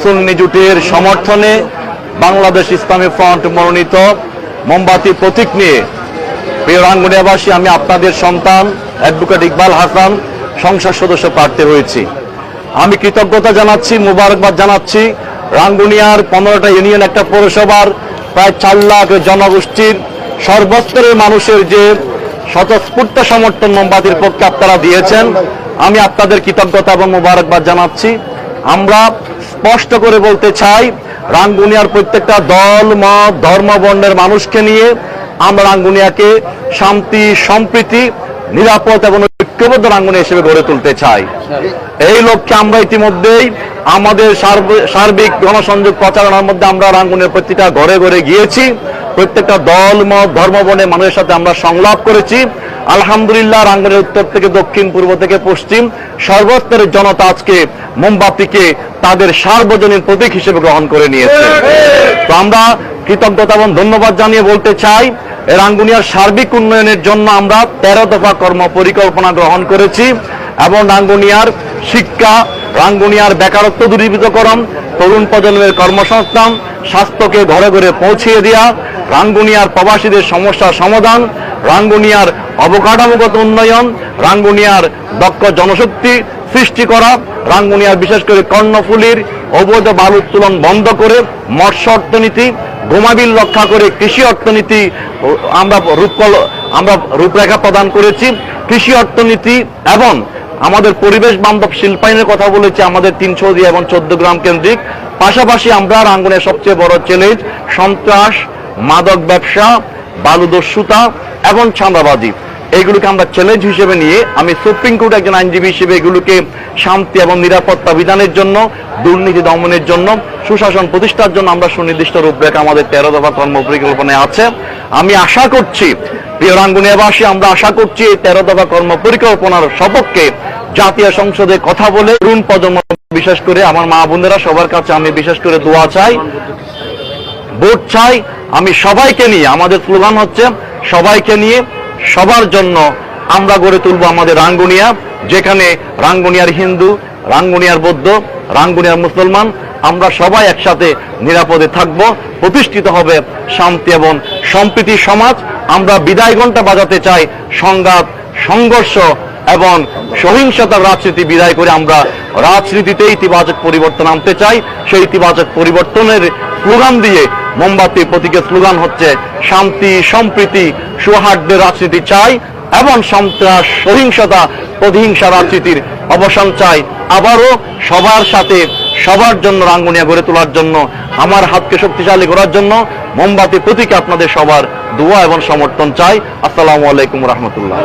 সুন্নি জোটের সমর্থনে বাংলাদেশ ইসলামী ফ্রন্ট মনোনীত মোমবাতি প্রতীক নিয়ে প্রিয় রাঙ্গুনিয়াবাসী, আমি আপনাদের সন্তান অ্যাডভোকেট ইকবাল হাসান সংসদ সদস্য প্রার্থী হয়েছি। আমি কৃতজ্ঞতা জানাচ্ছি, মুবারকবাদ জানাচ্ছি রাঙ্গুনিয়ার 15টা ইউনিয়ন, একটা পৌরসভার প্রায় 4 লাখ জনগোষ্ঠীর সর্বস্তরের মানুষের যে স্বতঃস্ফূর্ত সমর্থন মোমবাতির পক্ষে আপনারা দিয়েছেন। আমি আপনাদের কৃতজ্ঞতা এবং মুবারকবাদ জানাচ্ছি। আমরা স্পষ্ট করে বলতে চাই, রাঙ্গুনিয়ার প্রত্যেকটা দল, মত, ধর্ম, বর্ণের মানুষকে নিয়ে আমরা রাঙ্গুনিয়াকে শান্তি, সম্প্রীতি, নিরাপদ এবং ঐক্যবদ্ধ রাঙ্গুনিয়া হিসেবে গড়ে তুলতে চাই। এই লক্ষ্যে আমরা ইতিমধ্যেই আমাদের সার্বিক গণসংযোগ প্রচারণার মধ্যে আমরা রাঙ্গুনিয়ার প্রত্যেকটা ঘরে ঘরে গিয়েছি। প্রত্যেকটা দল, মত, ধর্ম, বর্ণের মানুষের সাথে আমরা সংলাপ করেছি। আলহামদুলিল্লাহ, রাঙ্গুনিয়ার উত্তর থেকে দক্ষিণ, পূর্ব থেকে পশ্চিম সর্বস্তরের জনতা আজকে মোমবাতিকে তাদের সার্বজনীন প্রতীক হিসেবে গ্রহণ করে নিয়েছে। তো আমরা কৃতজ্ঞতা এবং ধন্যবাদ জানিয়ে বলতে চাই, রাঙ্গুনিয়ার সার্বিক উন্নয়নের জন্য আমরা 13 দফা কর্ম পরিকল্পনা গ্রহণ করেছি এবং রাঙ্গুনিয়ার শিক্ষা, রাঙ্গুনিয়ার বেকারত্ব দূরীভূতকরণ, তরুণ প্রজন্মের কর্মসংস্থান, স্বাস্থ্যকে ঘরে ঘরে পৌঁছিয়ে দেওয়া, রাঙ্গুনিয়ার প্রবাসীদের সমস্যার সমাধান, রাঙ্গুনিয়ার অবকাঠামোগত উন্নয়ন, রাঙ্গুনিয়ার দক্ষ জনশক্তি সৃষ্টি করা, রাঙ্গুনিয়ার বিশেষ করে কর্ণফুলীর অবৈধ বালু উত্তোলন বন্ধ করে মৎস্য অর্থনীতি, গোমাবিল রক্ষা করে কৃষি অর্থনীতি আমরা রূপরেখা প্রদান করেছি। কৃষি অর্থনীতি এবং আমাদের পরিবেশ বান্ধব শিল্পায়নের কথা বলেছি আমাদের 300 এবং 14 গ্রাম কেন্দ্রিক। পাশাপাশি আমরা রাঙ্গুনিয়ার সবচেয়ে বড় চ্যালেঞ্জ সন্ত্রাস, মাদক ব্যবসা, বালুদস্যুতা এবং চাঁদাবাজি, এইগুলোকে আমরা চ্যালেঞ্জ হিসেবে নিয়ে আমি সুপ্রিম কোর্ট একজন আইনজীবী হিসেবে এগুলোকে শান্তি এবং নিরাপত্তা বিধানের জন্য, দুর্নীতি দমনের জন্য, সুশাসন প্রতিষ্ঠার জন্য আমরা সুনির্দিষ্ট রূপরেখা আমাদের 13 দফা কর্ম পরিকল্পনায় আছে। আমি আশা করছি, প্রিয় রাঙ্গুনিয়াবাসী, আমরা আশা করছি এই 13 দফা কর্ম পরিকল্পনার সপক্ষে জাতীয় সংসদে কথা বলে তরুণ প্রজন্ম, বিশেষ করে আমার মা বোনেরা, সবার কাছে আমি বিশেষ করে দোয়া চাই, ভোট চাই। আমি সবাইকে নিয়ে, আমাদের স্লোগান হচ্ছে সবাইকে নিয়ে সবার জন্য আমরা গড়ে তুলব আমাদের রাঙ্গুনিয়া, যেখানে রাঙ্গুনিয়ার হিন্দু, রাঙ্গুনিয়ার বৌদ্ধ, রাঙ্গুনিয়ার মুসলমান আমরা সবাই একসাথে নিরাপদে থাকব। প্রতিষ্ঠিত হবে শান্তি এবং সম্প্রীতির সমাজ। আমরা বিদায় ঘণ্টা বাজাতে চাই সংঘাত, সংঘর্ষ এবং সহিংসতার রাজনীতি বিদায় করে আমরা রাজনীতিতে ইতিবাচক পরিবর্তন আনতে চাই। সেই ইতিবাচক পরিবর্তনের স্লোগান দিয়ে মোমবাতি প্রতীকের স্লোগান হচ্ছে শান্তি, সম্প্রীতি, সৌহার্দ্যের রাজনীতি চাই এবং সন্ত্রাস, সহিংসতা, প্রতিহিংসা রাজনীতির অবসান চাই। আবারও সবার সাথে সবার জন্য রাঙ্গুনিয়া গড়ে তোলার জন্য, আমার হাতকে শক্তিশালী করার জন্য মোমবাতি প্রতীকে আপনাদের সবার দোয়া এবং সমর্থন চাই। আসসালামু আলাইকুম রহমতুল্লাহ।